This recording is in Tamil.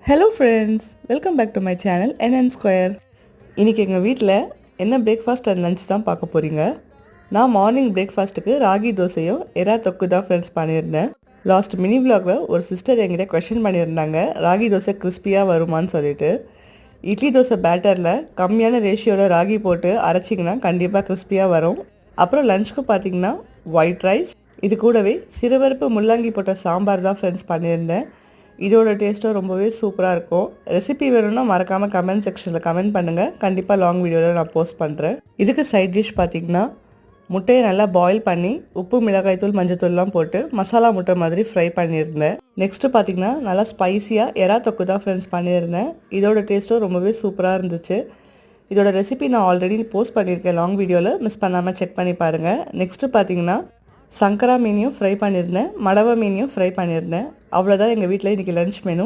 Hello friends, welcome back to my channel NN square. இன்றைக்கி எங்கள் வீட்டில் என்ன பிரேக்ஃபாஸ்ட் அண்ட் லஞ்ச் தான் பார்க்க போகிறீங்க. நான் மார்னிங் பிரேக்ஃபாஸ்ட்டுக்கு ராகி தோசையும் எறா தொக்கு தான் ஃப்ரெண்ட்ஸ் பண்ணியிருந்தேன். லாஸ்ட் மினி விலாகில் ஒரு சிஸ்டர் என்கிட்ட கொஷின் பண்ணியிருந்தாங்க, ராகி தோசை கிறிஸ்பியாக வருமானு சொல்லிட்டு. இட்லி தோசை பேட்டரில் கம்மியான ரேஷியோவில் ராகி போட்டு அரைச்சிங்கன்னா கண்டிப்பாக கிறிஸ்பியாக வரும். அப்புறம் லஞ்சுக்கு பார்த்திங்கன்னா ஒயிட் ரைஸ், இது கூடவே சிறுபருப்பு முள்ளங்கி போட்ட சாம்பார் தான் ஃப்ரெண்ட்ஸ் பண்ணியிருந்தேன். இதோட டேஸ்ட்டும் ரொம்பவே சூப்பராக இருக்கும். ரெசிபி வேணும்னா மறக்காமல் கமெண்ட் செக்ஷனில் கமெண்ட் பண்ணுங்கள். கண்டிப்பாக லாங் வீடியோவில் நான் போஸ்ட் பண்ணுறேன். இதுக்கு சைட் டிஷ் பார்த்திங்கன்னா முட்டையை நல்லா பாயில் பண்ணி உப்பு மிளகாய்த்தூள் மஞ்சத்தூள்லாம் போட்டு மசாலா முட்டை மாதிரி ஃப்ரை பண்ணியிருந்தேன். நெக்ஸ்ட்டு பார்த்திங்கன்னா நல்லா ஸ்பைஸியாக எறா தொக்கு தான் ஃப்ரெண்ட்ஸ் பண்ணியிருந்தேன். இதோட டேஸ்ட்டும் ரொம்பவே சூப்பராக இருந்துச்சு. இதோட ரெசிபி நான் ஆல்ரெடி போஸ்ட் பண்ணியிருக்கேன் லாங் வீடியோவில், மிஸ் பண்ணாமல் செக் பண்ணி பாருங்கள். நெக்ஸ்ட்டு பார்த்திங்கன்னா சங்கரா மீனையும் ஃப்ரை பண்ணியிருந்தேன், மடவை மீனையும் ஃப்ரை பண்ணியிருந்தேன். அவ்வளோதான் எங்கள் வீட்டில் இன்றைக்கி லஞ்ச் மெனு.